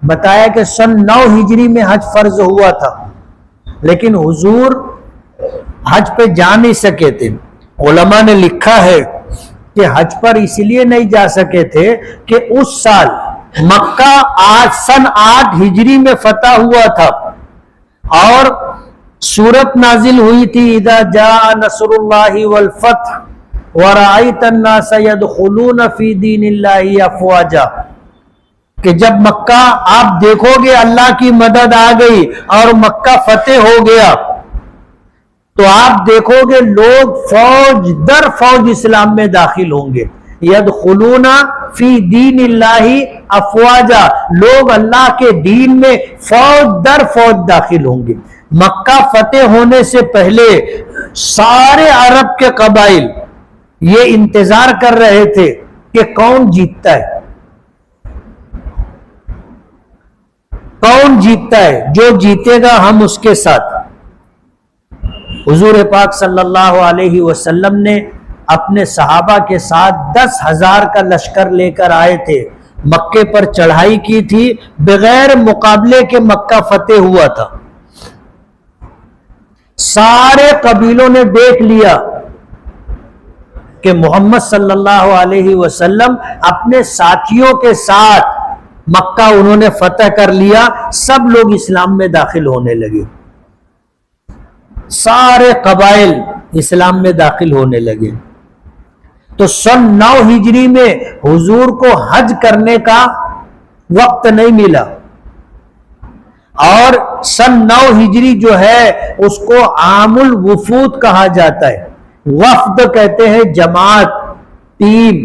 بتایا کہ سن 9 ہجری میں حج فرض ہوا تھا، لیکن حضور حج پہ جا نہیں سکے تھے۔ علماء نے لکھا ہے کہ حج پر اس لیے نہیں جا سکے تھے کہ اس سال مکہ سن 8 ہجری میں فتح ہوا تھا، اور سورت نازل ہوئی تھی اذا جاء نصر اللہ والفتح ورأیت الناس يدخلون فی دین اللہ افواجا، کہ جب مکہ آپ دیکھو گے اللہ کی مدد آ گئی اور مکہ فتح ہو گیا تو آپ دیکھو گے لوگ فوج در فوج اسلام میں داخل ہوں گے۔ یدخلون فی دین اللہ افواجا، لوگ اللہ کے دین میں فوج در فوج داخل ہوں گے۔ مکہ فتح ہونے سے پہلے سارے عرب کے قبائل یہ انتظار کر رہے تھے کہ کون جیتتا ہے، کون جیتتا ہے، جو جیتے گا ہم اس کے ساتھ۔ حضور پاک صلی اللہ علیہ وسلم نے اپنے صحابہ کے ساتھ 10,000 کا لشکر لے کر آئے تھے، مکے پر چڑھائی کی تھی، بغیر مقابلے کے مکہ فتح ہوا تھا۔ سارے قبیلوں نے دیکھ لیا کہ محمد صلی اللہ علیہ وسلم اپنے ساتھیوں کے ساتھ مکہ انہوں نے فتح کر لیا، سب لوگ اسلام میں داخل ہونے لگے، سارے قبائل اسلام میں داخل ہونے لگے۔ تو سن 9 ہجری میں حضور کو حج کرنے کا وقت نہیں ملا، اور سن 9 ہجری جو ہے اس کو عام الوفود کہا جاتا ہے۔ وفد کہتے ہیں جماعت، ٹیم،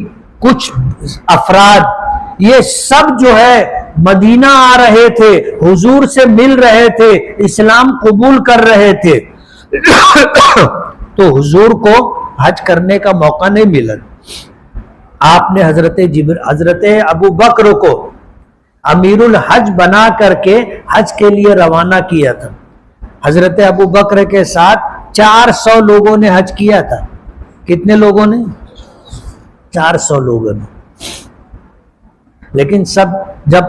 کچھ افراد، یہ سب جو ہے مدینہ آ رہے تھے، حضور سے مل رہے تھے، اسلام قبول کر رہے تھے، تو حضور کو حج کرنے کا موقع نہیں ملا۔ آپ نے حضرت ابو بکر کو امیر الحج بنا کر کے حج کے لیے روانہ کیا تھا۔ حضرت ابو بکر کے ساتھ 400 لوگوں نے حج کیا تھا۔ کتنے لوگوں نے؟ 400 لوگوں نے۔ لیکن جب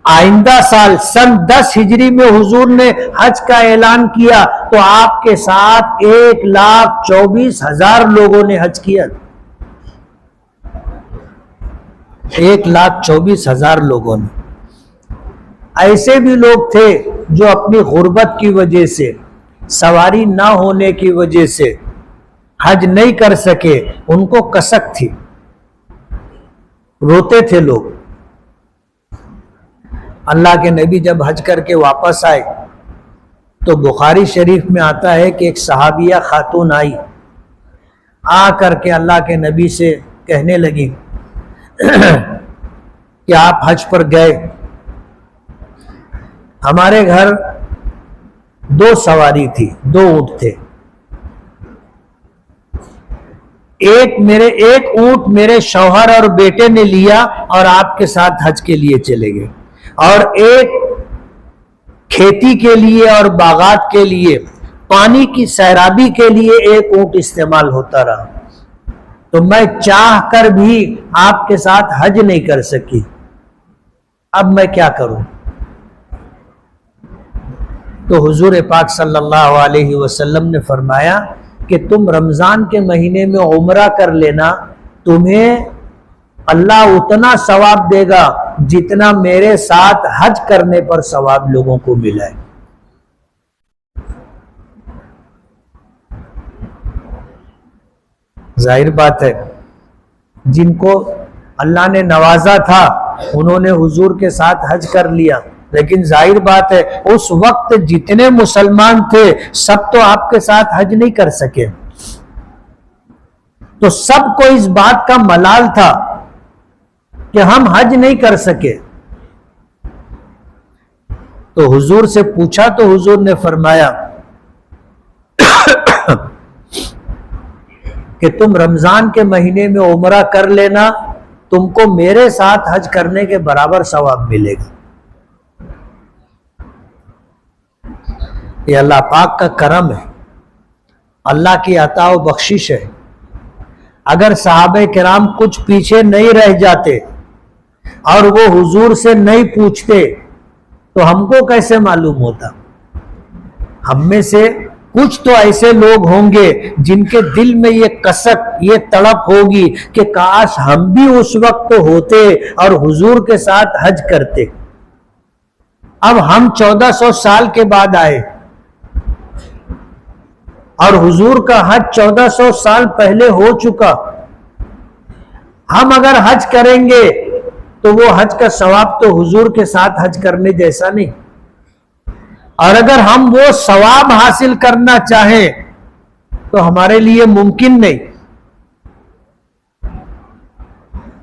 آئندہ سال سن 10 ہجری میں حضور نے حج کا اعلان کیا تو آپ کے ساتھ 1,24,000 لوگوں نے حج کیا، 1,24,000 لوگوں نے۔ ایسے بھی لوگ تھے جو اپنی غربت کی وجہ سے، سواری نہ ہونے کی وجہ سے حج نہیں کر سکے، ان کو کسک تھی، روتے تھے لوگ۔ اللہ کے نبی جب حج کر کے واپس آئے تو بخاری شریف میں آتا ہے کہ ایک صحابیہ خاتون آئی، آ کر کے اللہ کے نبی سے کہنے لگی کہ آپ حج پر گئے، ہمارے گھر 2 سواری تھی، 2 اونٹ تھے، ایک اونٹ میرے شوہر اور بیٹے نے لیا اور آپ کے ساتھ حج کے لیے چلے گئے، اور ایک کھیتی کے لیے اور باغات کے لیے، پانی کی سیرابی کے لیے ایک اونٹ استعمال ہوتا رہا، تو میں چاہ کر بھی آپ کے ساتھ حج نہیں کر سکی، اب میں کیا کروں؟ تو حضور پاک صلی اللہ علیہ وسلم نے فرمایا کہ تم رمضان کے مہینے میں عمرہ کر لینا، تمہیں اللہ اتنا ثواب دے گا جتنا میرے ساتھ حج کرنے پر ثواب لوگوں کو ملا ہے۔ ظاہر بات ہے جن کو اللہ نے نوازا تھا انہوں نے حضور کے ساتھ حج کر لیا، لیکن ظاہر بات ہے اس وقت جتنے مسلمان تھے سب تو آپ کے ساتھ حج نہیں کر سکے، تو سب کو اس بات کا ملال تھا کہ ہم حج نہیں کر سکے۔ تو حضور سے پوچھا تو حضور نے فرمایا کہ تم رمضان کے مہینے میں عمرہ کر لینا، تم کو میرے ساتھ حج کرنے کے برابر ثواب ملے گا۔ یہ اللہ پاک کا کرم ہے، اللہ کی عطا و بخشش ہے۔ اگر صحابہ کرام کچھ پیچھے نہیں رہ جاتے اور وہ حضور سے نہیں پوچھتے تو ہم کو کیسے معلوم ہوتا؟ ہم میں سے کچھ تو ایسے لوگ ہوں گے جن کے دل میں یہ کسک، یہ تڑپ ہوگی کہ کاش ہم بھی اس وقت ہوتے اور حضور کے ساتھ حج کرتے۔ اب ہم 1400 سال کے بعد آئے اور حضور کا حج 1400 سال پہلے ہو چکا۔ ہم اگر حج کریں گے تو وہ حج کا ثواب تو حضور کے ساتھ حج کرنے جیسا نہیں، اور اگر ہم وہ ثواب حاصل کرنا چاہیں تو ہمارے لیے ممکن نہیں۔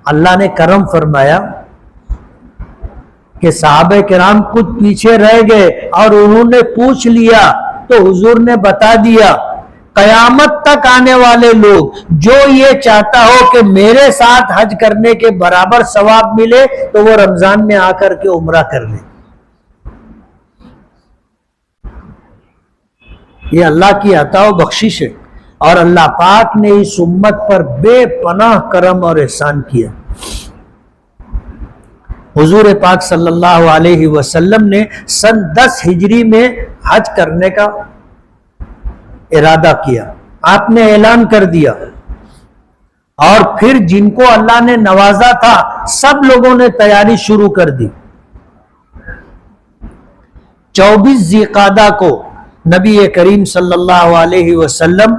اللہ نے کرم فرمایا کہ صحابہ کرام کچھ پیچھے رہ گئے اور انہوں نے پوچھ لیا تو حضور نے بتا دیا، قیامت تک آنے والے لوگ جو یہ چاہتا ہو کہ میرے ساتھ حج کرنے کے برابر ثواب ملے تو وہ رمضان میں آ کر کے عمرہ کر لے۔ یہ اللہ کی عطا و بخشش ہے، اور اللہ پاک نے اس امت پر بے پناہ کرم اور احسان کیا۔ حضور پاک صلی اللہ علیہ وسلم نے سن 10 ہجری میں حج کرنے کا ارادہ کیا، آپ نے اعلان کر دیا، اور پھر جن کو اللہ نے نوازا تھا سب لوگوں نے تیاری شروع کر دی۔ 24 ذی القعدہ کو نبی کریم صلی اللہ علیہ وسلم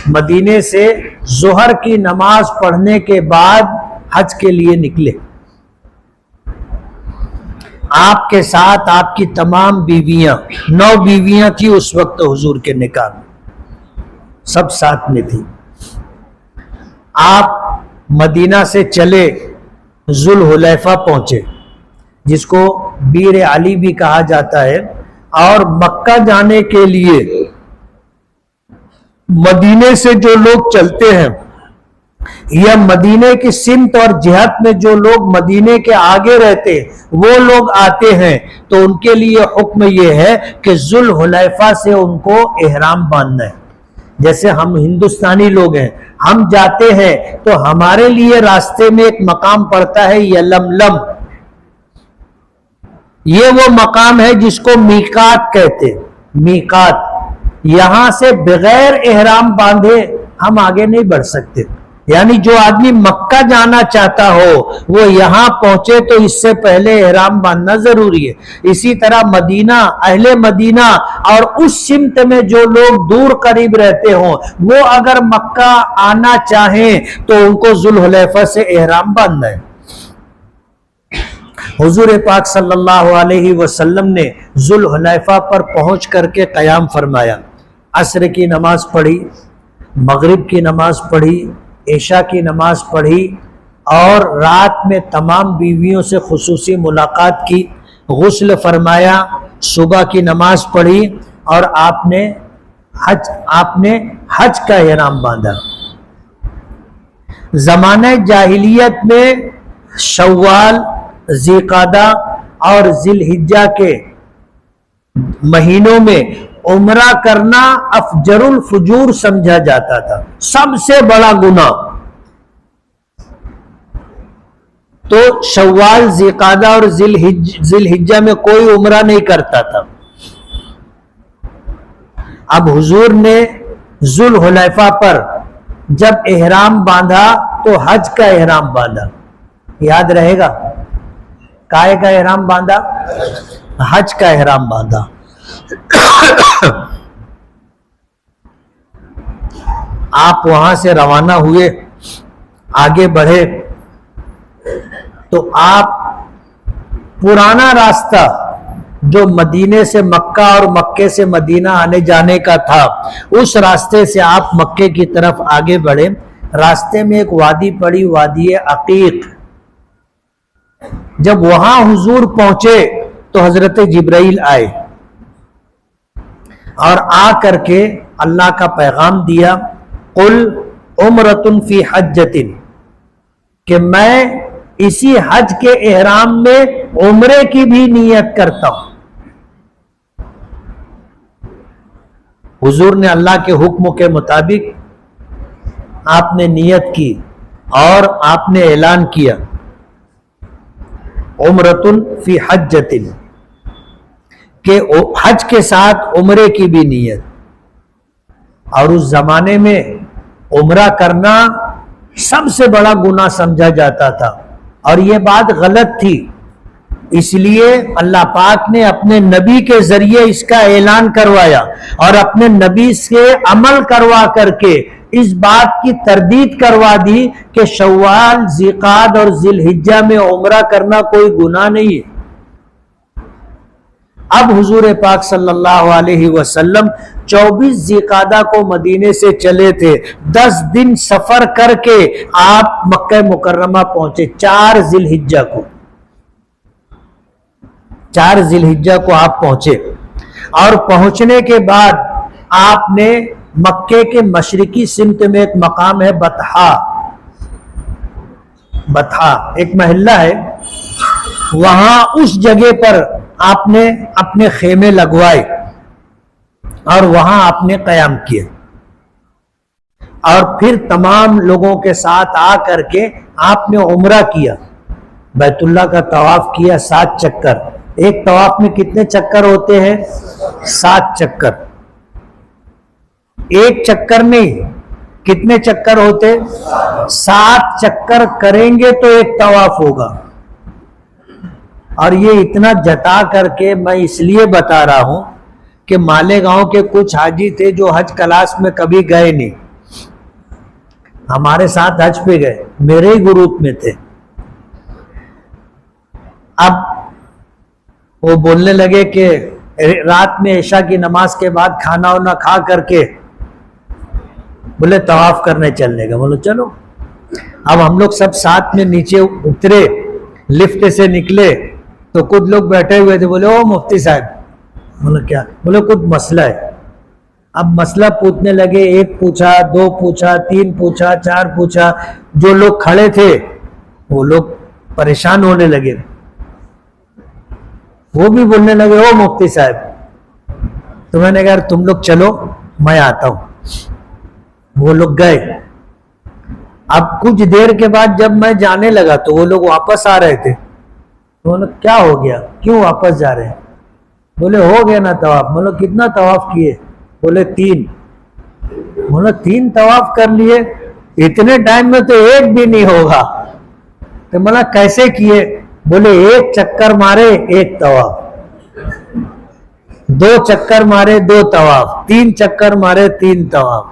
مدینے سے ظہر کی نماز پڑھنے کے بعد حج کے لیے نکلے۔ آپ کے ساتھ آپ کی تمام بیویاں، 9 بیویاں تھی اس وقت حضور کے نکاح میں، سب ساتھ میں تھی۔ آپ مدینہ سے چلے، ذوالحلیفہ پہنچے جس کو بیر علی بھی کہا جاتا ہے، اور مکہ جانے کے لیے مدینے سے جو لوگ چلتے ہیں یا مدینے کی سمت اور جہت میں جو لوگ مدینے کے آگے رہتے وہ لوگ آتے ہیں تو ان کے لیے حکم یہ ہے کہ ذوالحلیفہ سے ان کو احرام باندھنا ہے۔ جیسے ہم ہندوستانی لوگ ہیں، ہم جاتے ہیں تو ہمارے لیے راستے میں ایک مقام پڑتا ہے یلملم، یہ وہ مقام ہے جس کو میقات کہتے، میقات۔ یہاں سے بغیر احرام باندھے ہم آگے نہیں بڑھ سکتے، یعنی جو آدمی مکہ جانا چاہتا ہو وہ یہاں پہنچے تو اس سے پہلے احرام باندھنا ضروری ہے۔ اسی طرح مدینہ، اہل مدینہ اور اس سمت میں جو لوگ دور قریب رہتے ہوں وہ اگر مکہ آنا چاہیں تو ان کو ذوالحلیفہ سے احرام باندھنا ہے۔ حضور پاک صلی اللہ علیہ وسلم نے ذوالحلیفہ پر پہنچ کر کے قیام فرمایا، عصر کی نماز پڑھی، مغرب کی نماز پڑھی، عشاء کی نماز پڑھی، اور رات میں تمام بیویوں سے خصوصی ملاقات کی، غسل فرمایا، صبح کی نماز پڑھی، اور آپ نے حج کا احرام باندھا۔ زمانہ جاہلیت میں شوال، ذی القعدہ اور ذی الحجہ کے مہینوں میں عمرہ کرنا افجر الفجور سمجھا جاتا تھا، سب سے بڑا گناہ۔ تو شوال، ذی القعدہ اور ذی الحجہ میں کوئی عمرہ نہیں کرتا تھا۔ اب حضور نے ذوالحلیفہ پر جب احرام باندھا تو حج کا احرام باندھا، یاد رہے گا، کائے کا احرام باندھا؟ حج کا احرام باندھا۔ آپ وہاں سے روانہ ہوئے، آگے بڑھے تو آپ پرانا راستہ جو مدینے سے مکہ اور مکے سے مدینہ آنے جانے کا تھا اس راستے سے آپ مکے کی طرف آگے بڑھے۔ راستے میں ایک وادی پڑی، وادی عقیق۔ جب وہاں حضور پہنچے تو حضرت جبرائیل آئے اور آ کر کے اللہ کا پیغام دیا، قل عمرۃ فی حجۃ، کہ میں اسی حج کے احرام میں عمرے کی بھی نیت کرتا ہوں۔ حضور نے اللہ کے حکم کے مطابق آپ نے نیت کی اور آپ نے اعلان کیا عمرتن فی حجتن، کہ حج کے ساتھ عمرے کی بھی نیت. اور اس زمانے میں عمرہ کرنا سب سے بڑا گناہ سمجھا جاتا تھا، اور یہ بات غلط تھی. اس لیے اللہ پاک نے اپنے نبی کے ذریعے اس کا اعلان کروایا، اور اپنے نبی سے عمل کروا کر کے اس بات کی تردید کروا دی کہ شوال، ذیقعد اور ذی الحجہ میں عمرہ کرنا کوئی گناہ نہیں ہے. اب حضور پاک صلی اللہ علیہ وسلم 24 ذیقعدہ کو مدینے سے چلے تھے. 10 دن سفر کر کے آپ مکہ مکرمہ پہنچے 4 ذی الحجہ کو. 4 ذی الحجہ کو آپ پہنچے، اور پہنچنے کے بعد آپ نے مکے کے مشرقی سمت میں ایک مقام ہے بطحا ایک محلہ ہے، وہاں اس جگہ پر آپ نے اپنے خیمے لگوائے اور وہاں آپ نے قیام کیا. اور پھر تمام لوگوں کے ساتھ آ کر کے آپ نے عمرہ کیا، بیت اللہ کا طواف کیا 7 چکر. ایک طواف میں کتنے چکر ہوتے ہیں؟ 7 چکر. ایک چکر نہیں، کتنے چکر ہوتے؟ 7 چکر کریں گے تو ایک طواف ہوگا. اور یہ اتنا جتا کر کے میں اس لیے بتا رہا ہوں کہ مالیگاؤں کے کچھ حاجی تھے جو حج کلاس میں کبھی گئے نہیں، ہمارے ساتھ حج پہ گئے، میرے ہی گروپ میں تھے. اب وہ بولنے لگے کہ رات میں عشاء کی نماز کے بعد کھانا وانا کھا کر کے بولے طواف کرنے چلنے کا. بولو چلو. اب ہم لوگ سب ساتھ میں نیچے اترے، لفٹ سے نکلے تو کچھ لوگ بیٹھے ہوئے تھے. بولے او مفتی صاحب. بولے کیا؟ بولے کچھ مسئلہ ہے. اب مسئلہ پوچھنے لگے، 1 پوچھا، 2 پوچھا، 3 پوچھا، 4 پوچھا. جو لوگ کھڑے تھے وہ لوگ پریشان ہونے لگے، وہ بھی بولنے لگے او مفتی صاحب. تو میں نے کہا تم لوگ چلو میں آتا ہوں. وہ لوگ گئے. اب کچھ دیر کے بعد جب میں جانے لگا تو وہ لوگ واپس آ رہے تھے. بولے کیا ہو گیا، کیوں واپس جا رہے ہیں؟ بولے ہو گیا نا طواف. بولے کتنا طواف کیے؟ بولے 3. بولے 3 طواف کر لیے؟ اتنے ٹائم میں تو ایک بھی نہیں ہوگا. تو بولا کیسے کیے؟ بولے 1 چکر مارے 1 طواف، 2 چکر مارے 2 طواف، 3 چکر مارے 3 طواف.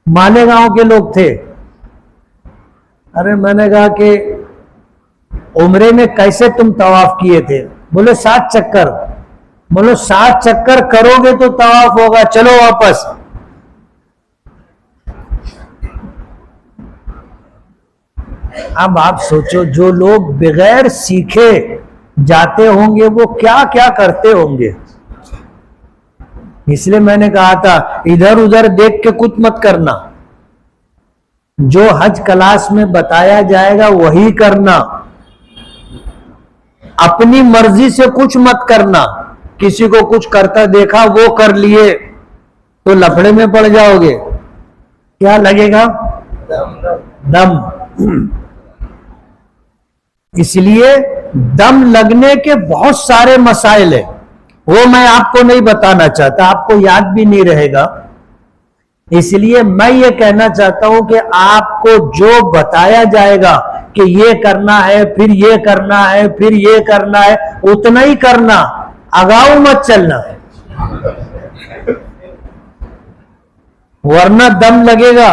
مالیگاؤں کے لوگ تھے. ارے میں نے کہا کہ عمرے میں کیسے تم طواف کیے تھے؟ بولے 7 چکر. بولو 7 چکر کرو گے تو طواف ہوگا، چلو واپس. اب آپ سوچو جو لوگ بغیر سیکھے جاتے ہوں گے وہ کیا کیا کرتے ہوں گے. اس لیے میں نے کہا تھا ادھر ادھر دیکھ کے کچھ مت کرنا، جو حج کلاس میں بتایا جائے گا وہی کرنا. اپنی مرضی سے کچھ مت کرنا. کسی کو کچھ کرتا دیکھا وہ کر لیے تو لفڑے میں پڑ جاؤ گے. کیا لگے گا؟ دم. اس لیے دم لگنے کے بہت سارے مسائل ہیں، وہ میں آپ کو نہیں بتانا چاہتا، آپ کو یاد بھی نہیں رہے گا. اس لیے میں یہ کہنا چاہتا ہوں کہ آپ کو جو بتایا جائے گا کہ یہ کرنا ہے، پھر یہ کرنا ہے، پھر یہ کرنا ہے، اتنا ہی کرنا، اگاؤ مت چلنا، ورنہ دم لگے گا.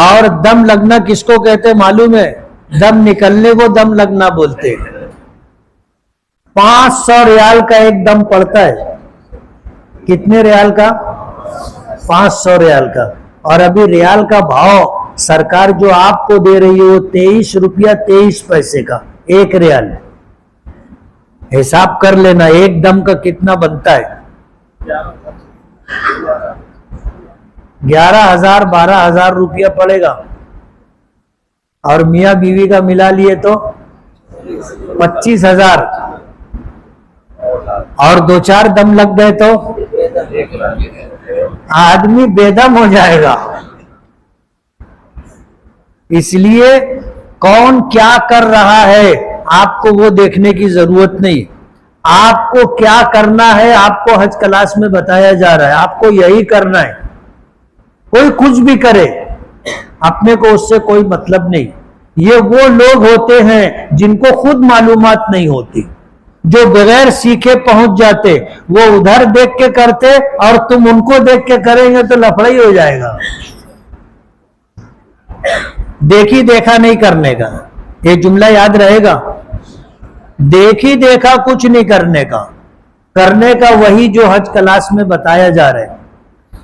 اور دم لگنا کس کو کہتے معلوم ہے؟ دم نکلنے کو دم لگنا بولتے. 500 ریال کا ایک دم پڑتا ہے. کتنے ریال کا؟ 500 ریال کا. اور ابھی ریال کا بھاؤ سرکار جو آپ کو دے رہی ہے وہ 23 روپیہ 23 پیسے کا 1 ریال. حساب کر لینا ایک دم کا کتنا بنتا ہے. 11,000 12,000 روپیہ پڑے گا. اور میاں بیوی کا ملا لیے تو 25,000. اور 2-4 دم لگ گئے تو آدمی بے دم ہو جائے گا. اس لیے کون کیا کر رہا ہے آپ کو وہ دیکھنے کی ضرورت نہیں. آپ کو کیا کرنا ہے آپ کو حج کلاس میں بتایا جا رہا ہے. آپ کو یہی کرنا ہے. کوئی کچھ بھی کرے اپنے کو اس سے کوئی مطلب نہیں. یہ وہ لوگ ہوتے ہیں جن کو خود معلومات نہیں ہوتی, جو بغیر سیکھے پہنچ جاتے. وہ ادھر دیکھ کے کرتے اور تم ان کو دیکھ کے کریں گے تو لفڑا ہی ہو جائے گا. دیکھی دیکھا نہیں کرنے کا, یہ جملہ یاد رہے گا. دیکھی دیکھا کچھ نہیں کرنے کا, کرنے کا وہی جو حج کلاس میں بتایا جا رہا ہے.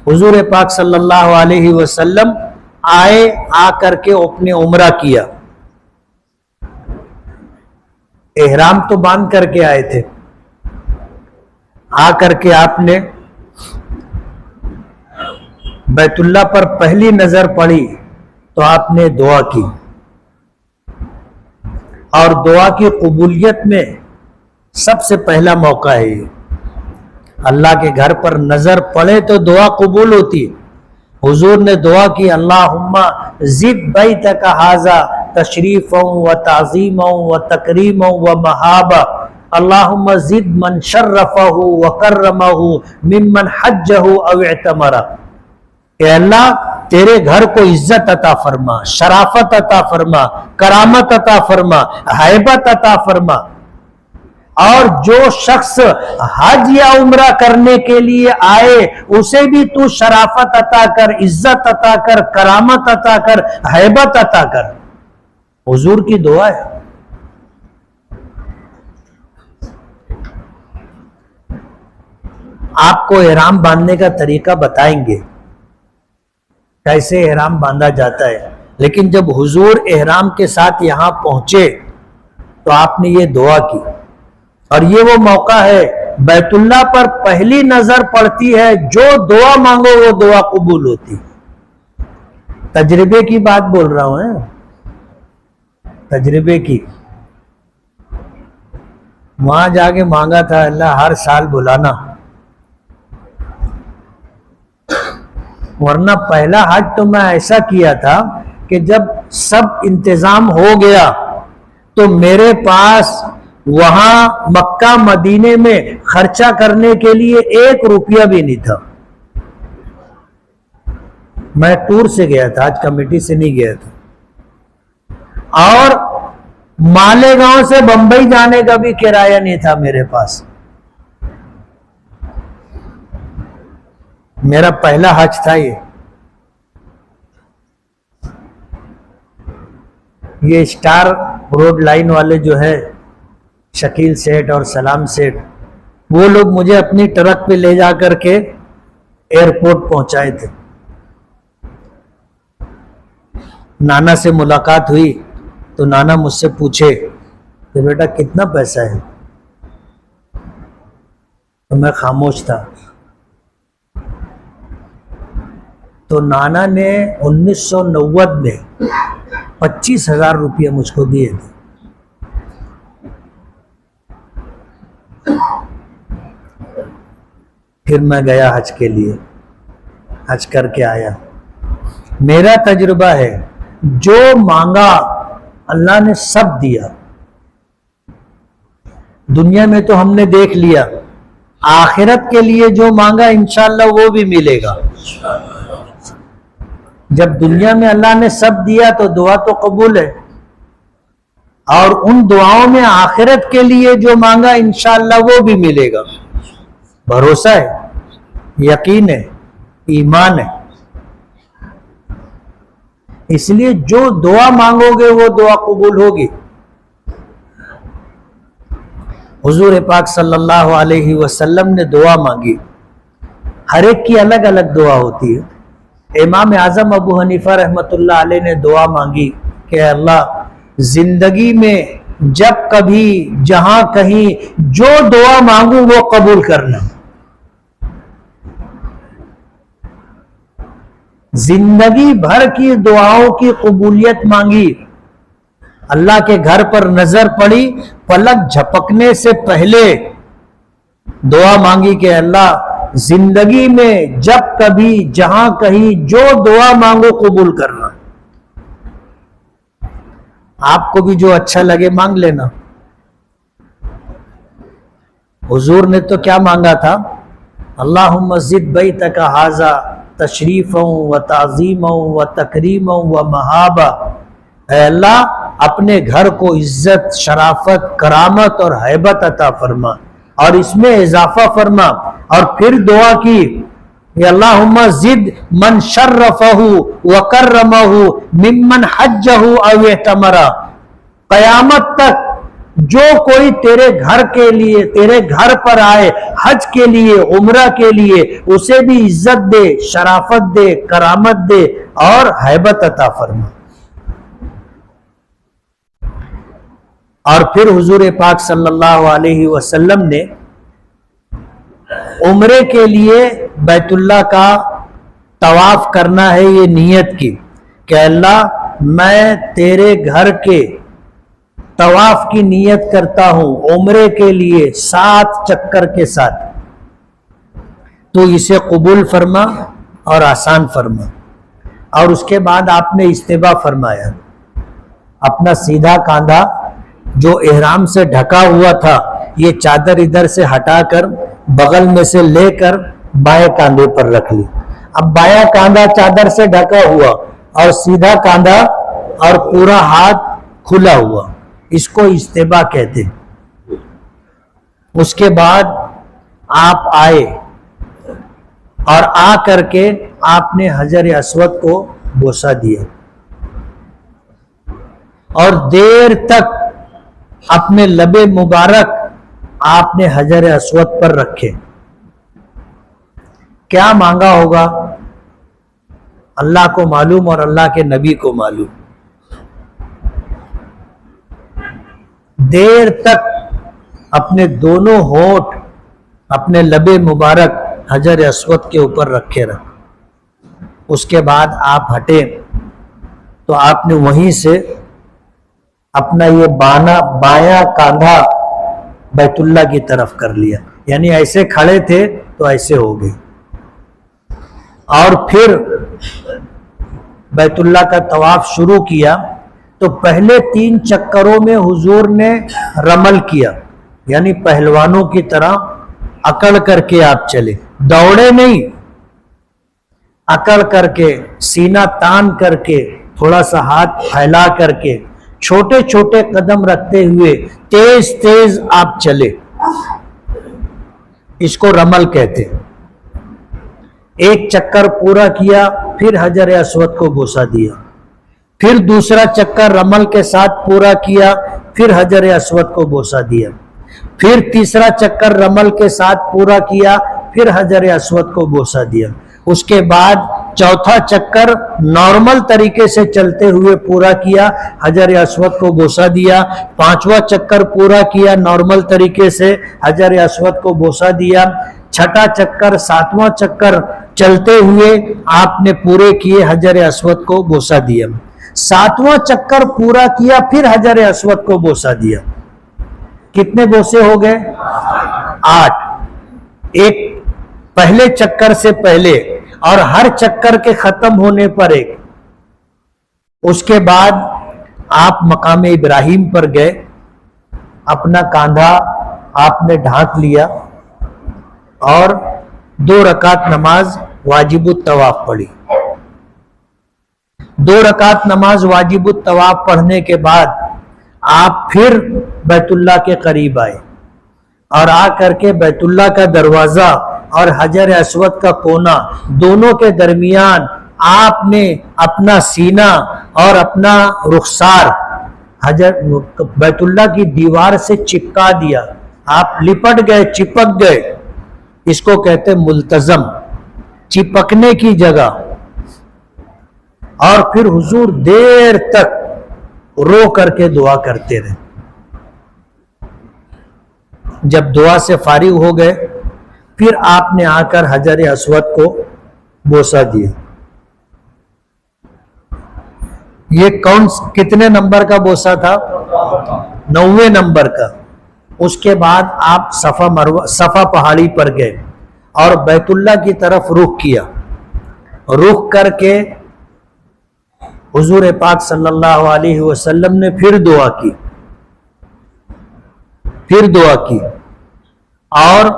حضور پاک صلی اللہ علیہ وسلم آئے, آ کر کے اپنے عمرہ کیا. احرام تو باندھ کر کے آئے تھے. آ کر کے آپ نے بیت اللہ پر پہلی نظر پڑی تو آپ نے دعا کی, اور دعا کی قبولیت میں سب سے پہلا موقع ہے یہ. اللہ کے گھر پر نظر پڑے تو دعا قبول ہوتی ہے. حضور نے دعا کی, اللہم زد بیتک ھذا تشریفا و تعظیما و تکریما و محابا, اللہم زد من شرفہ و کرمہ ممن حجہ او اعتمرہ. اے اللہ تیرے گھر کو عزت عطا فرما, شرافت عطا فرما, کرامت عطا فرما, ہیبت عطا فرما. اور جو شخص حج یا عمرہ کرنے کے لیے آئے اسے بھی تو شرافت عطا کر, عزت عطا کر, کرامت عطا کر, ہیبت عطا کر. حضور کی دعا ہے. آپ کو احرام باندھنے کا طریقہ بتائیں گے کیسے احرام باندھا جاتا ہے, لیکن جب حضور احرام کے ساتھ یہاں پہنچے تو آپ نے یہ دعا کی. اور یہ وہ موقع ہے بیت اللہ پر پہلی نظر پڑتی ہے, جو دعا مانگو وہ دعا قبول ہوتی. تجربے کی بات بول رہا ہوں, تجربے کی. وہاں جا کے مانگا تھا اللہ ہر سال بلانا, ورنہ پہلا حج تو میں ایسا کیا تھا کہ جب سب انتظام ہو گیا تو میرے پاس وہاں مکہ مدینے میں خرچہ کرنے کے لیے 1 روپیہ بھی نہیں تھا. میں ٹور سے گیا تھا, آج کمیٹی سے نہیں گیا تھا. اور مالیگاؤں سے بمبئی جانے کا بھی کرایہ نہیں تھا میرے پاس. میرا پہلا حج تھا یہ اسٹار روڈ لائن والے جو ہے شکیل سیٹ اور سلام سیٹ, وہ لوگ مجھے اپنی ٹرک پہ لے جا کر کے ایئرپورٹ پہنچائے تھے. نانا سے ملاقات ہوئی تو نانا مجھ سے پوچھے کہ بیٹا کتنا پیسہ ہے, تو میں خاموش تھا. تو نانا نے 1990 میں 25,000 روپیہ مجھ کو دیے تھے. پھر میں گیا حج کے لیے, حج کر کے آیا. میرا تجربہ ہے جو مانگا اللہ نے سب دیا. دنیا میں تو ہم نے دیکھ لیا, آخرت کے لیے جو مانگا انشاءاللہ وہ بھی ملے گا. جب دنیا میں اللہ نے سب دیا تو دعا تو قبول ہے, اور ان دعاؤں میں آخرت کے لیے جو مانگا انشاءاللہ وہ بھی ملے گا. بھروسہ ہے, یقین ہے, ایمان ہے. اس لیے جو دعا مانگو گے وہ دعا قبول ہوگی. حضور پاک صلی اللہ علیہ وسلم نے دعا مانگی, ہر ایک کی الگ الگ دعا ہوتی ہے. امام اعظم ابو حنیفہ رحمۃ اللہ علیہ نے دعا مانگی کہ اللہ زندگی میں جب کبھی جہاں کہیں جو دعا مانگوں وہ قبول کرنا. زندگی بھر کی دعاؤں کی قبولیت مانگی. اللہ کے گھر پر نظر پڑی, پلک جھپکنے سے پہلے دعا مانگی کہ اللہ زندگی میں جب کبھی جہاں کہیں جو دعا مانگو قبول کرنا. آپ کو بھی جو اچھا لگے مانگ لینا. حضور نے تو کیا مانگا تھا؟ اللہم زد بیتک ھذا تشریفا و تعظیما و تکریما و مہابا. اے اللہ اپنے گھر کو عزت، شرافت، کرامت اور ہیبت عطا فرما اور اس میں اضافہ فرما. اور پھر دعا کی کہ اللہم زد من شرفہ وکرمہ ممن حجہ او اعتمرہ. قیامت تک جو کوئی تیرے گھر کے لیے، تیرے گھر پر آئے حج کے لیے، عمرہ کے لیے، اسے بھی عزت دے، شرافت دے، کرامت دے اور ہیبت عطا فرما. اور پھر حضور پاک صلی اللہ علیہ وسلم نے عمرے کے لیے بیت اللہ کا طواف کرنا ہے یہ نیت کی کہ اللہ میں تیرے گھر کے طواف کی نیت کرتا ہوں عمرے کے لیے 7 چکر کے ساتھ، تو اسے قبول فرما اور آسان فرما. اور اس کے بعد آپ نے استباء فرمایا، اپنا سیدھا کاندھا جو احرام سے ڈھکا ہوا تھا یہ چادر ادھر سے ہٹا کر بغل میں سے لے کر بائیں کاندھے پر رکھ لی. اب بایاں کاندھا چادر سے ڈھکا ہوا اور سیدھا کاندھا اور پورا ہاتھ کھلا ہوا، اس کو استباء کہتے. اس کے بعد آپ آئے اور آ کر کے آپ نے حجر اسود کو بوسہ دیا اور دیر تک اپنے لب مبارک آپ نے حجر اسود پر رکھے. کیا مانگا ہوگا اللہ کو معلوم اور اللہ کے نبی کو معلوم. دیر تک اپنے دونوں ہونٹ اپنے لب مبارک حجر اسود کے اوپر رکھے رہے. اس کے بعد آپ ہٹے تو آپ نے وہیں سے اپنا یہ بایاں کاندھا بیت اللہ کی طرف کر لیا، یعنی ایسے کھڑے تھے تو ایسے ہو گئے. اور پھر بیت اللہ کا طواف شروع کیا تو پہلے 3 چکروں میں حضور نے رمل کیا، یعنی پہلوانوں کی طرح اکڑ کر کے آپ چلے، دوڑے نہیں، اکڑ کر کے، سینہ تان کر کے، تھوڑا سا ہاتھ پھیلا کر کے، چھوٹے چھوٹے قدم رکھتے ہوئے تیز تیز آپ چلے. اس کو رمل کہتے. ایک چکر پورا کیا پھر حجر اسود کو بوسہ دیا، پھر دوسرا چکر رمل کے ساتھ پورا کیا پھر حجر اسود کو بوسہ دیا، پھر تیسرا چکر رمل کے ساتھ پورا کیا پھر حجر اسود کو بوسہ دیا. اس کے بعد چوتھا چکر نارمل طریقے سے چلتے ہوئے پورا کیا، حجر اسود کو بوسہ دیا. 5واں چکر پورا کیا نارمل طریقے سے، حجر اسود کو بوسہ دیا. 6واں چکر 7واں چکر چلتے ہوئے آپ نے پورے کیے، حجر اسود کو بوسہ دیا. 7واں چکر پورا کیا پھر حجر اسود کو بوسہ دیا. کتنے بوسے ہو گئے؟ 8. ایک پہلے چکر سے پہلے اور ہر چکر کے ختم ہونے پر ایک. اس کے بعد آپ مقام ابراہیم پر گئے، اپنا کاندھا آپ نے ڈھانک لیا اور 2 رکعت نماز واجب الطواف پڑھی. 2 رکعت نماز واجب الطواف پڑھنے کے بعد آپ پھر بیت اللہ کے قریب آئے اور آ کر کے بیت اللہ کا دروازہ اور حجر اسود کا کونا دونوں کے درمیان آپ نے اپنا سینہ اور اپنا رخسار بیت اللہ کی دیوار سے چپکا دیا. آپ لپٹ گئے، چپک گئے. اس کو کہتے ملتزم، چپکنے کی جگہ. اور پھر حضور دیر تک رو کر کے دعا کرتے رہے. جب دعا سے فارغ ہو گئے پھر آپ نے آ کر حجر اسود کو بوسہ دیا. یہ کتنے نمبر کا بوسہ تھا؟ 9ویں نمبر کا. اس کے بعد آپ صفا پہاڑی پر گئے اور بیت اللہ کی طرف رخ کیا. رخ کر کے حضور پاک صلی اللہ علیہ وسلم نے پھر دعا کی اور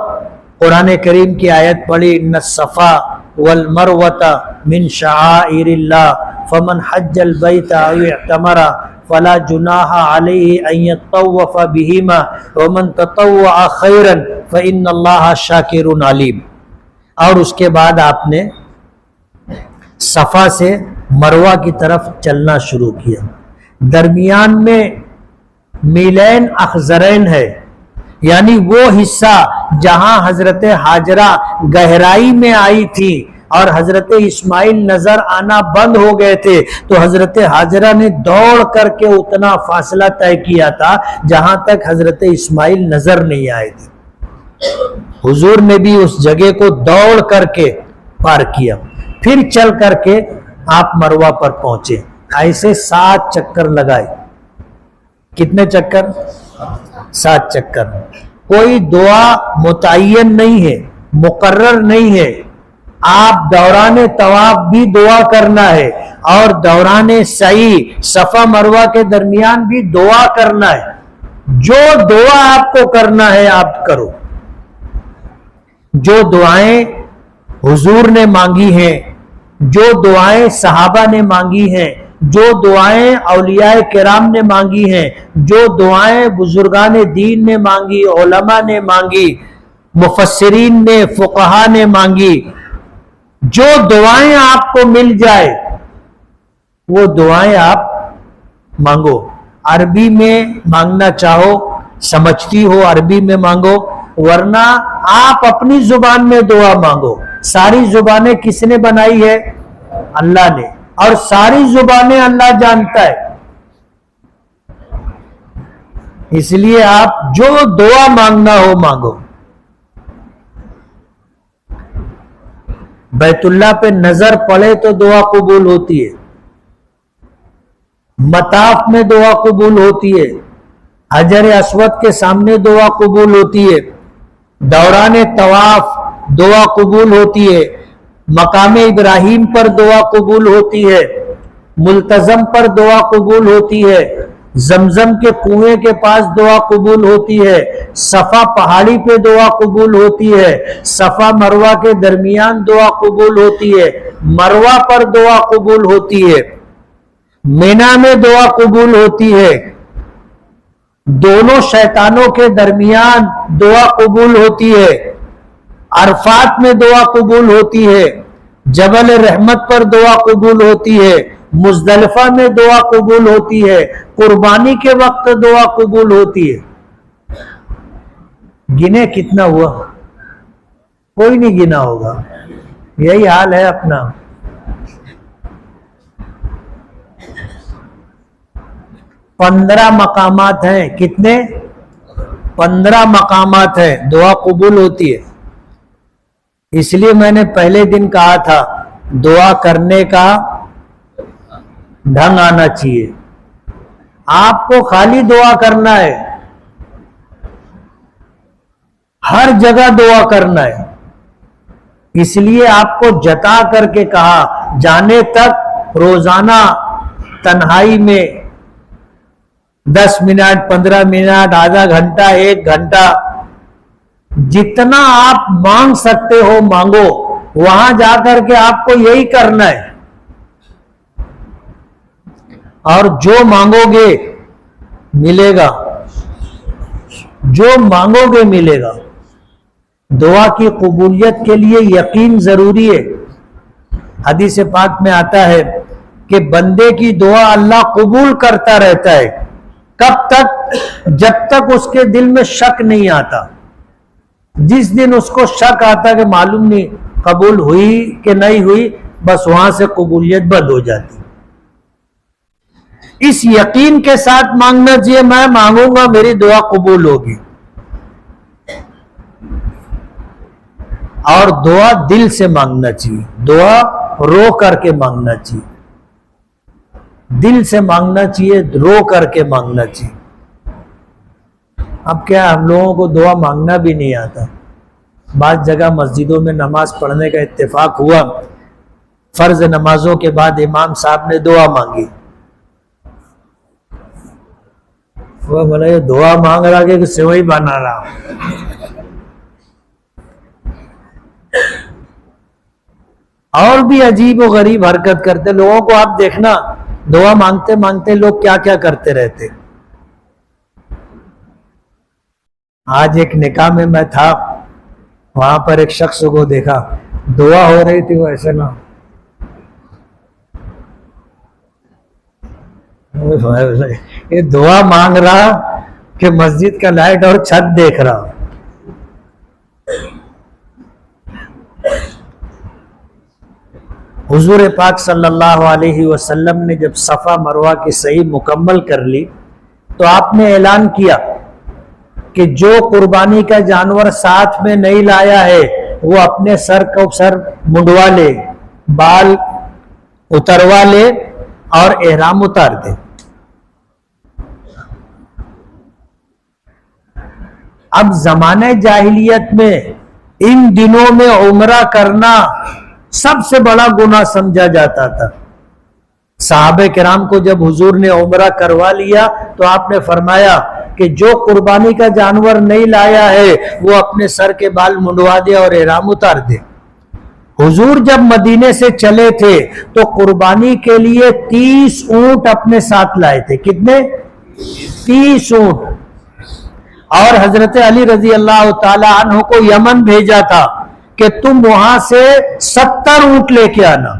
قرآن کریم کی آیت پڑھی، ان الصفا والمروۃ من شعائر اللہ فمن حج البیت او اعتمر فلا جناح علیہ ان یطوف بہما ومن تطوع خیرا فان اللہ شاکر علیم۔ اور اس کے بعد آپ نے صفا سے مروہ کی طرف چلنا شروع کیا، درمیان میں میلین اخضرین ہے، یعنی وہ حصہ جہاں حضرت ہاجرہ گہرائی میں آئی تھی اور حضرت اسماعیل نظر آنا بند ہو گئے تھے، تو حضرت ہاجرہ نے دوڑ کر کے اتنا فاصلہ طے کیا تھا جہاں تک حضرت اسماعیل نظر نہیں آئے تھے۔ حضور نے بھی اس جگہ کو دوڑ کر کے پار کیا، پھر چل کر کے آپ مروہ پر پہنچے، ایسے 7 چکر لگائے۔ کتنے چکر؟ 7 چکر۔ کوئی دعا متعین نہیں ہے، مقرر نہیں ہے، آپ دوران طواف بھی دعا کرنا ہے اور دوران سعی صفا مروہ کے درمیان بھی دعا کرنا ہے۔ جو دعا آپ کو کرنا ہے آپ کرو۔ جو دعائیں حضور نے مانگی ہیں، جو دعائیں صحابہ نے مانگی ہیں، جو دعائیں اولیاء کرام نے مانگی ہیں، جو دعائیں بزرگان دین نے مانگی، علماء نے مانگی، مفسرین نے، فقہا نے مانگی، جو دعائیں آپ کو مل جائے وہ دعائیں آپ مانگو۔ عربی میں مانگنا چاہو، سمجھتی ہو عربی میں مانگو، ورنہ آپ اپنی زبان میں دعا مانگو۔ ساری زبانیں کس نے بنائی ہے؟ اللہ نے، اور ساری زبانیں اللہ جانتا ہے، اس لیے آپ جو دعا مانگنا ہو مانگو۔ بیت اللہ پہ نظر پڑے تو دعا قبول ہوتی ہے، مطاف میں دعا قبول ہوتی ہے، حجر اسود کے سامنے دعا قبول ہوتی ہے، دوران طواف دعا قبول ہوتی ہے، مقام ابراہیم پر دعا قبول ہوتی ہے، ملتزم پر دعا قبول ہوتی ہے، زمزم کے کنویں کے پاس دعا قبول ہوتی ہے، صفا پہاڑی پہ دعا قبول ہوتی ہے، صفا مروہ کے درمیان دعا قبول ہوتی ہے، مروہ پر دعا قبول ہوتی ہے، مینا میں دعا قبول ہوتی ہے، دونوں شیطانوں کے درمیان دعا قبول ہوتی ہے، عرفات میں دعا قبول ہوتی ہے، جبل رحمت پر دعا قبول ہوتی ہے، مزدلفہ میں دعا قبول ہوتی ہے، قربانی کے وقت دعا قبول ہوتی ہے۔ گنے کتنا ہوا؟ کوئی نہیں گنا ہوگا، یہی حال ہے اپنا۔ 15 مقامات ہیں، کتنے؟ 15 مقامات ہیں دعا قبول ہوتی ہے۔ اس لیے میں نے پہلے دن کہا تھا دعا کرنے کا ڈھنگ آنا چاہیے۔ آپ کو خالی دعا کرنا ہے، ہر جگہ دعا کرنا ہے، اس لیے آپ کو جتا کر کے کہا جانے تک روزانہ تنہائی میں 10 منٹ 15 منٹ آدھا گھنٹہ 1 گھنٹہ جتنا آپ مانگ سکتے ہو مانگو، وہاں جا کر کے آپ کو یہی کرنا ہے، اور جو مانگو گے ملے گا، جو مانگو گے ملے گا۔ دعا کی قبولیت کے لیے یقین ضروری ہے۔ حدیث پاک میں آتا ہے کہ بندے کی دعا اللہ قبول کرتا رہتا ہے، کب تک؟ جب تک اس کے دل میں شک نہیں آتا۔ جس دن اس کو شک آتا کہ معلوم نہیں قبول ہوئی کہ نہیں ہوئی، بس وہاں سے قبولیت بند ہو جاتی۔ اس یقین کے ساتھ مانگنا چاہیے، میں مانگوں گا میری دعا قبول ہوگی، اور دعا دل سے مانگنا چاہیے، دعا رو کر کے مانگنا چاہیے، دل سے مانگنا چاہیے، رو کر کے مانگنا چاہیے۔ اب کیا ہم لوگوں کو دعا مانگنا بھی نہیں آتا۔ بعض جگہ مسجدوں میں نماز پڑھنے کا اتفاق ہوا فرض نمازوں کے بعد امام صاحب نے دعا مانگی. وہ بولا یہ دعا مانگ رہا کہ سوئی بنا رہا. اور بھی عجیب و غریب حرکت کرتے لوگوں کو. آپ دیکھنا دعا مانگتے مانگتے لوگ کیا کیا کرتے رہتے. آج ایک نکاح میں تھا, وہاں پر ایک شخص کو دیکھا, دعا ہو رہی تھی, وہ ایسے نہ یہ دعا مانگ رہا کہ مسجد کا لائٹ اور چھت دیکھ رہا. حضور پاک صلی اللہ علیہ وسلم نے جب صفا مروہ کی صحیح مکمل کر لی تو آپ نے اعلان کیا کہ جو قربانی کا جانور ساتھ میں نہیں لایا ہے وہ اپنے سر منڈوا لے, بال اتروا لے اور احرام اتار دے. اب زمانہ جاہلیت میں ان دنوں میں عمرہ کرنا سب سے بڑا گناہ سمجھا جاتا تھا. صحابہ کرام کو جب حضور نے عمرہ کروا لیا تو آپ نے فرمایا کہ جو قربانی کا جانور نہیں لایا ہے وہ اپنے سر کے بال منڈوا دے اور احرام اتار دے. حضور جب مدینے سے چلے تھے تو قربانی کے لیے 30 اونٹ اپنے ساتھ لائے تھے. کتنے؟ 30 اونٹ. اور حضرت علی رضی اللہ تعالی عنہ کو یمن بھیجا تھا کہ تم وہاں سے 70 اونٹ لے کے آنا.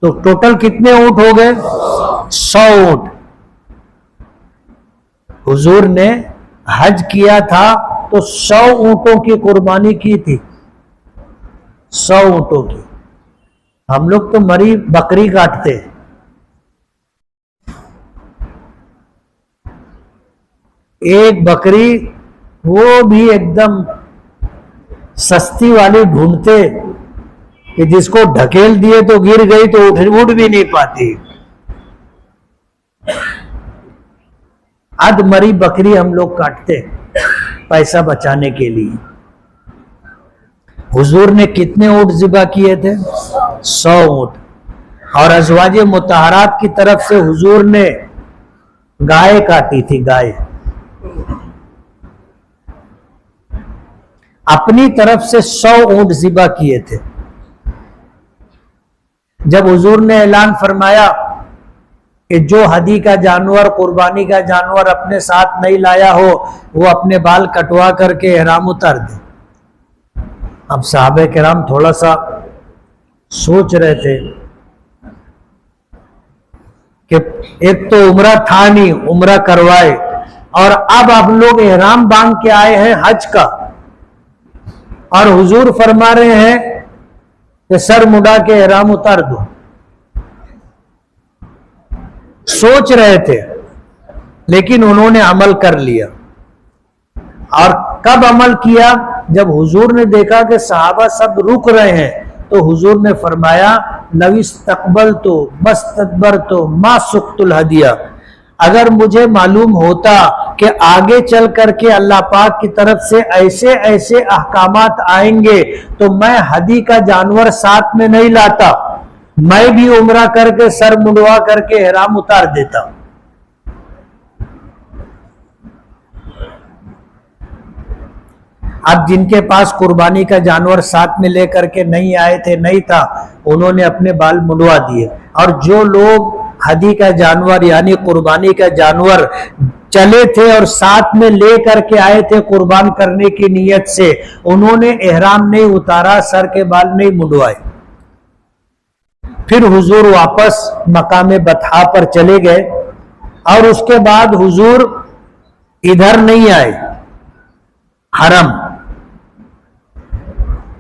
تو ٹوٹل کتنے اونٹ ہو گئے؟ 100 اونٹ. حضور نے حج کیا تھا تو 100 اونٹوں کی قربانی کی تھی. 100 اونٹوں کی. ہم لوگ تو مری بکری کاٹتے. ایک بکری وہ بھی ایک دم سستی والی ڈھونڈتے کہ جس کو ڈھکیل دیے تو گر گئی تو اٹھ بھی نہیں پاتی. ادھ مری بکری ہم لوگ کاٹتے پیسہ بچانے کے لیے. حضور نے کتنے اونٹ ذبح کیے تھے؟ 100 اونٹ. اور ازواج مطہرات کی طرف سے حضور نے گائے کاٹی تھی. گائے اپنی طرف سے 100 اونٹ ذبح کیے تھے. جب حضور نے اعلان فرمایا کہ جو ہدی کا جانور, قربانی کا جانور اپنے ساتھ نہیں لایا ہو وہ اپنے بال کٹوا کر کے احرام اتار دے. اب صحابہ کرام تھوڑا سا سوچ رہے تھے کہ ایک تو عمرہ تھا نہیں, عمرہ کروائے, اور اب ہم لوگ احرام باندھ کے آئے ہیں حج کا, اور حضور فرما رہے ہیں کہ سر مڈا کے احرام اتار دو. سوچ رہے تھے لیکن انہوں نے عمل کر لیا. اور کب عمل کیا؟ جب حضور نے دیکھا کہ صحابہ سب رک رہے ہیں تو حضور نے فرمایا لو استقبلت واستدبرت ما سقت الہدیہ. اگر مجھے معلوم ہوتا کہ آگے چل کر کے اللہ پاک کی طرف سے ایسے ایسے احکامات آئیں گے تو میں ہدی کا جانور ساتھ میں نہیں لاتا, میں بھی عمرہ کر کے سر منڈوا کر کے احرام اتار دیتا. اب جن کے پاس قربانی کا جانور ساتھ میں لے کر کے نہیں آئے تھے, نہیں تھا, انہوں نے اپنے بال منڈوا دیے. اور جو لوگ ہدی کا جانور یعنی قربانی کا جانور چلے تھے اور ساتھ میں لے کر کے آئے تھے قربان کرنے کی نیت سے, انہوں نے احرام نہیں اتارا, سر کے بال نہیں منڈوائے. پھر حضور واپس مقام بطحا پر چلے گئے اور اس کے بعد حضور ادھر نہیں آئے حرم.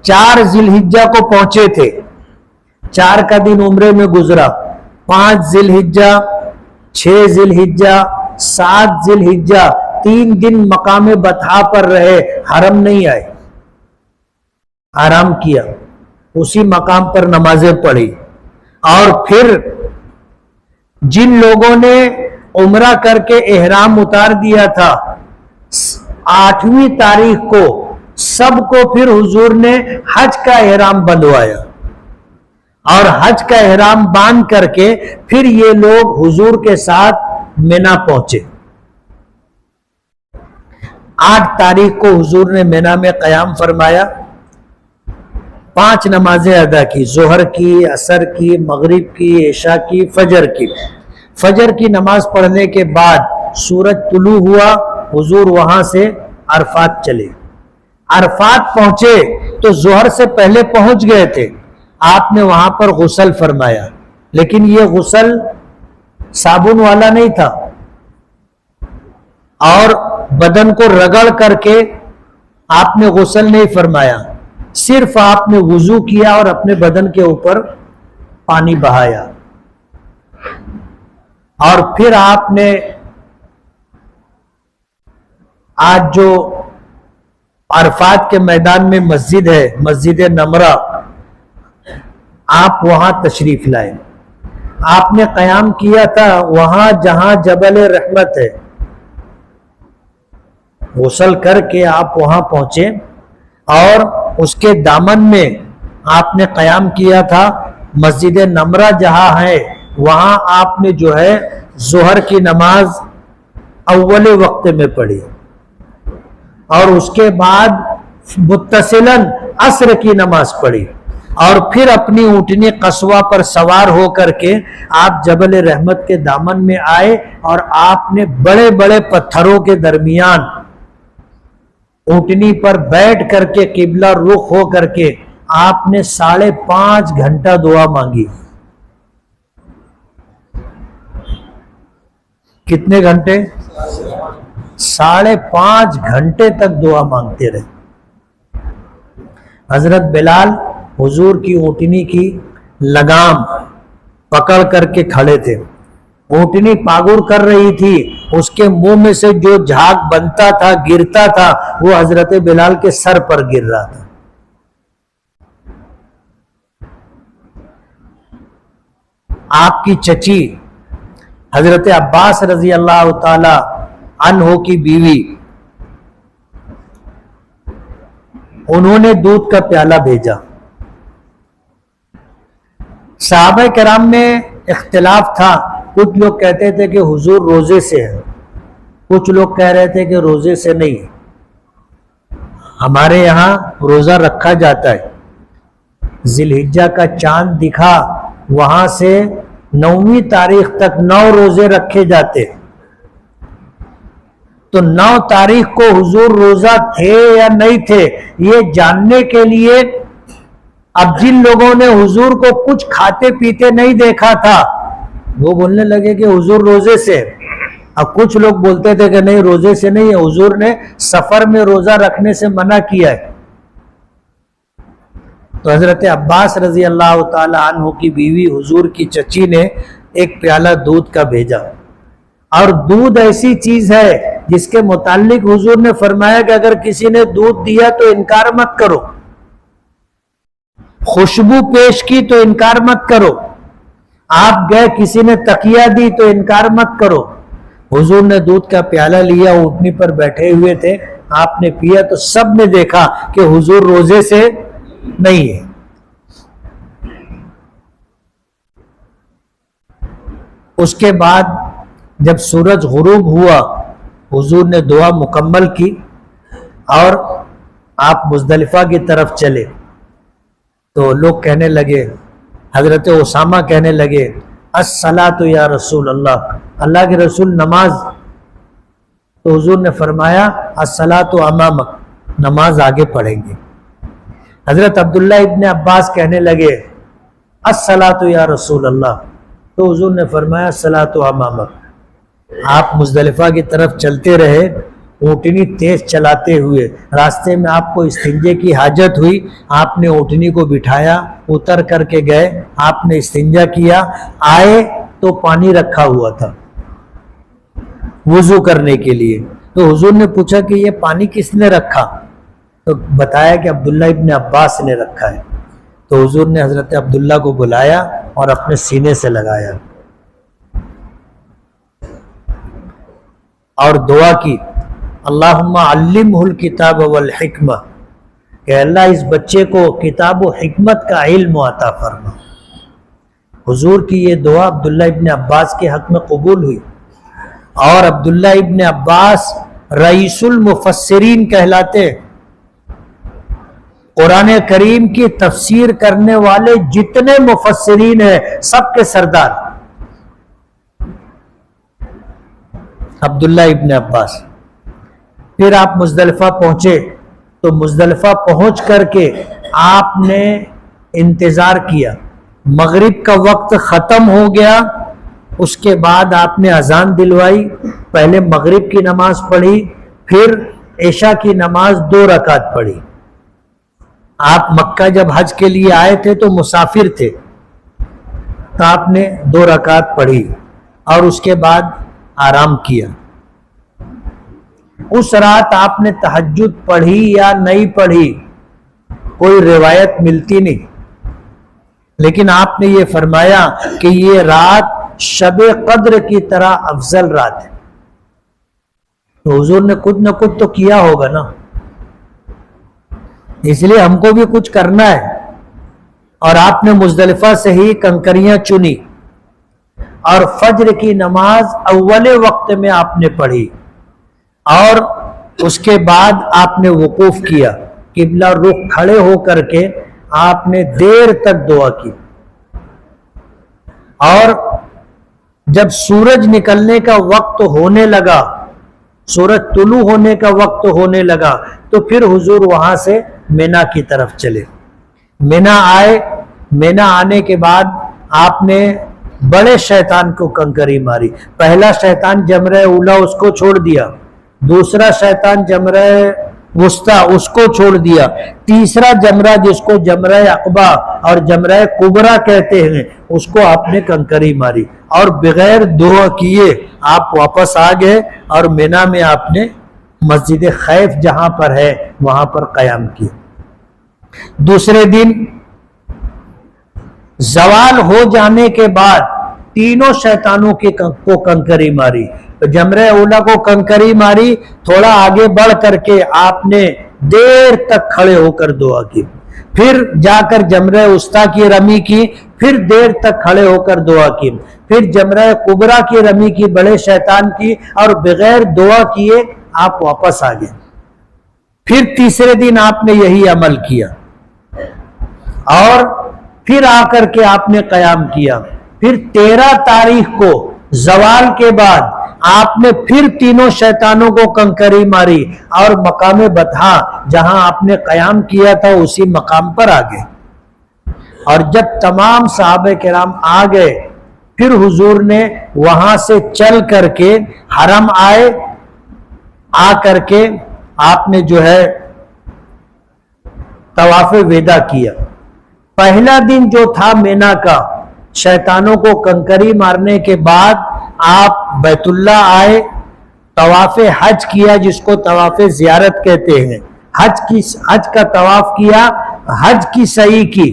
4 ذی الحجہ کو پہنچے تھے, 4 کا دن عمرے میں گزرا, 5 ذی الحجہ, 6 ذی الحجہ, 7 ذی الحجہ, 3 دن مقام بطحا پر رہے, حرم نہیں آئے. آرام کیا, اسی مقام پر نمازیں پڑھی. اور پھر جن لوگوں نے عمرہ کر کے احرام اتار دیا تھا 8ویں تاریخ کو, سب کو پھر حضور نے حج کا احرام بندھوایا. اور حج کا احرام باندھ کر کے پھر یہ لوگ حضور کے ساتھ مینا پہنچے. 8 تاریخ کو حضور نے مینا میں قیام فرمایا. 5 نمازیں ادا کی، ظہر کی، عصر کی، مغرب کی، عشاء کی، فجر کی. فجر کی نماز پڑھنے کے بعد سورج طلوع ہوا، حضور وہاں سے عرفات چلے. عرفات پہنچے تو ظہر سے پہلے پہنچ گئے تھے. آپ نے وہاں پر غسل فرمایا، لیکن یہ غسل صابن والا نہیں تھا اور بدن کو رگڑ کر کے آپ نے غسل نہیں فرمایا. صرف آپ نے وضو کیا اور اپنے بدن کے اوپر پانی بہایا. اور پھر آپ نے آج جو عرفات کے میدان میں مسجد ہے، مسجد نمرہ، آپ وہاں تشریف لائے. آپ نے قیام کیا تھا وہاں جہاں جبل رحمت ہے. غسل کر کے آپ وہاں پہنچے اور اس کے دامن میں آپ نے قیام کیا تھا. مسجد نمرہ جہاں ہے وہاں آپ نے جو ہے ظہر کی نماز اول وقت میں پڑھی اور اس کے بعد متصلاً عصر کی نماز پڑھی اور پھر اپنی اونٹنی قصوہ پر سوار ہو کر کے آپ جبل رحمت کے دامن میں آئے اور آپ نے بڑے بڑے پتھروں کے درمیان اونٹنی پر بیٹھ کر کے قبلہ رخ ہو کر کے آپ نے 5.5 گھنٹہ دعا مانگی. کتنے گھنٹے؟ 5.5 گھنٹے تک دعا مانگتے رہے. حضرت بلال حضور کی اونٹنی کی لگام پکڑ کر کے کھڑے تھے. اونٹنی پاگور کر رہی تھی، اس کے منہ میں سے جو جھاگ بنتا تھا گرتا تھا وہ حضرت بلال کے سر پر گر رہا تھا. آپ کی چچی حضرت عباس رضی اللہ تعالی عنہ کی بیوی، انہوں نے دودھ کا پیالہ بھیجا. صحابہ کرام میں اختلاف تھا. کچھ لوگ کہتے تھے کہ حضور روزے سے ہے، کچھ لوگ کہہ رہے تھے کہ روزے سے نہیں. ہمارے یہاں روزہ رکھا جاتا ہے. ذی الحجہ کا چاند دکھا وہاں سے 9ویں تاریخ تک 9 روزے رکھے جاتے. تو 9 تاریخ کو حضور روزہ تھے یا نہیں تھے یہ جاننے کے لیے اب جن لوگوں نے حضور کو کچھ کھاتے پیتے نہیں دیکھا تھا وہ بولنے لگے کہ حضور روزے سے. اب کچھ لوگ بولتے تھے کہ نہیں روزے سے نہیں ہے، حضور نے سفر میں روزہ رکھنے سے منع کیا ہے. تو حضرت عباس رضی اللہ تعالی عنہ کی بیوی حضور کی چچی نے ایک پیالہ دودھ کا بھیجا. اور دودھ ایسی چیز ہے جس کے متعلق حضور نے فرمایا کہ اگر کسی نے دودھ دیا تو انکار مت کرو، خوشبو پیش کی تو انکار مت کرو، آپ گئے کسی نے تقیہ دی تو انکار مت کرو. حضور نے دودھ کا پیالہ لیا، اونٹنی پر بیٹھے ہوئے تھے، آپ نے پیا تو سب نے دیکھا کہ حضور روزے سے نہیں ہے. اس کے بعد جب سورج غروب ہوا حضور نے دعا مکمل کی اور آپ مزدلفہ کی طرف چلے. تو لوگ کہنے لگے، حضرت اسامہ کہنے لگے الصلاۃ یا رسول اللہ، اللہ کے رسول نماز. تو حضور نے فرمایا الصلاۃ امامک، نماز آگے پڑھیں گے. حضرت عبداللہ ابن عباس کہنے لگے الصلاۃ یا رسول اللہ. تو حضور نے فرمایا الصلاۃ امامک. آپ مزدلفہ کی طرف چلتے رہے اونٹنی تیز چلاتے ہوئے. راستے میں آپ کو استنجے کی حاجت ہوئی، آپ نے اونٹنی کو بٹھایا، اتر کر کے گئے، آپ نے استنجا کیا. آئے تو پانی رکھا ہوا تھا وضو کرنے کے لیے. تو حضور نے پوچھا کہ یہ پانی کس نے رکھا؟ تو بتایا کہ عبداللہ ابن عباس نے رکھا ہے. تو حضور نے حضرت عبداللہ کو بلایا اور اپنے سینے سے لگایا اور دعا کی اللہم علمہ الکتاب والحکمہ، کہ اللہ اس بچے کو کتاب و حکمت کا علم عطا فرما. حضور کی یہ دعا عبداللہ ابن عباس کے حق میں قبول ہوئی، اور عبداللہ ابن عباس رئیس المفسرین کہلاتے، قرآن کریم کی تفسیر کرنے والے جتنے مفسرین ہیں سب کے سردار عبداللہ ابن عباس۔ پھر آپ مزدلفہ پہنچے تو مزدلفہ پہنچ کر کے آپ نے انتظار کیا، مغرب کا وقت ختم ہو گیا، اس کے بعد آپ نے اذان دلوائی، پہلے مغرب کی نماز پڑھی، پھر عشاء کی نماز 2 رکعت پڑھی۔ آپ مکہ جب حج کے لیے آئے تھے تو مسافر تھے، تو آپ نے 2 رکعت پڑھی اور اس کے بعد آرام کیا۔ اس رات آپ نے تہجد پڑھی یا نہیں پڑھی کوئی روایت ملتی نہیں، لیکن آپ نے یہ فرمایا کہ یہ رات شب قدر کی طرح افضل رات ہے۔ تو حضور نے کچھ نہ کچھ تو کیا ہوگا نا، اس لیے ہم کو بھی کچھ کرنا ہے۔ اور آپ نے مزدلفہ سے ہی کنکریاں چنی اور فجر کی نماز اول وقت میں آپ نے پڑھی، اور اس کے بعد آپ نے وقوف کیا، قبلہ رخ کھڑے ہو کر کے آپ نے دیر تک دعا کی، اور جب سورج نکلنے کا وقت ہونے لگا، سورج طلوع ہونے کا وقت ہونے لگا، تو پھر حضور وہاں سے مینا کی طرف چلے۔ مینا آئے، مینا آنے کے بعد آپ نے بڑے شیطان کو کنکری ماری۔ پہلا شیطان جمرہ اولا اس کو چھوڑ دیا، دوسرا شیطان جمرہ وسطیٰ اس کو چھوڑ دیا، تیسرا جمرہ جس کو جمرہ عقبہ اور جمرہ کبریٰ کہتے ہیں اس کو آپ نے کنکری ماری، اور بغیر دعا کیے آپ واپس آ گئے، اور مینا میں آپ نے مسجد خیف جہاں پر ہے وہاں پر قیام کیا۔ دوسرے دن زوال ہو جانے کے بعد تینوں شیطانوں کو کنکری ماری۔ جمرہ اولا کو کنکری ماری، تھوڑا آگے بڑھ کر کے آپ نے دیر تک کھڑے ہو کر دعا کی، پھر جا کر جمرہ وسطیٰ کی رمی کی، پھر دیر تک کھڑے ہو کر دعا کی، پھر جمرہ کبریٰ کی رمی کی بڑے شیطان کی، اور بغیر دعا کیے آپ واپس آ گئے۔ پھر تیسرے دن آپ نے یہی عمل کیا، اور پھر آ کر کے آپ نے قیام کیا۔ پھر 13 تاریخ کو زوال کے بعد آپ نے پھر تینوں شیطانوں کو کنکری ماری، اور مقام بطحا جہاں آپ نے قیام کیا تھا اسی مقام پر آ گئے۔ اور جب تمام صحابہ کرام آ گئے، پھر حضور نے وہاں سے چل کر کے حرم آئے، آ کر کے آپ نے جو ہے طواف وداع کیا۔ پہلا دن جو تھا مینا کا، شیطانوں کو کنکری مارنے کے بعد آپ بیت اللہ آئے، طواف حج کیا جس کو طواف زیارت کہتے ہیں، حج کا طواف کیا، حج کی سعی کی،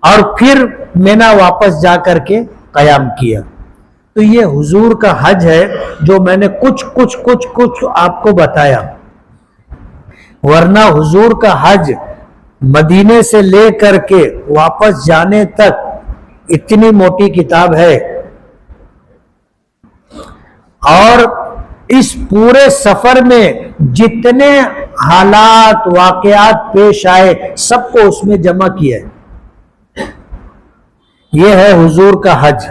اور پھر مینا واپس جا کر کے قیام کیا۔ تو یہ حضور کا حج ہے جو میں نے کچھ آپ کو بتایا، ورنہ حضور کا حج مدینے سے لے کر کے واپس جانے تک اتنی موٹی کتاب ہے، اور اس پورے سفر میں جتنے حالات واقعات پیش آئے سب کو اس میں جمع کیا ہے۔ یہ ہے حضور کا حج۔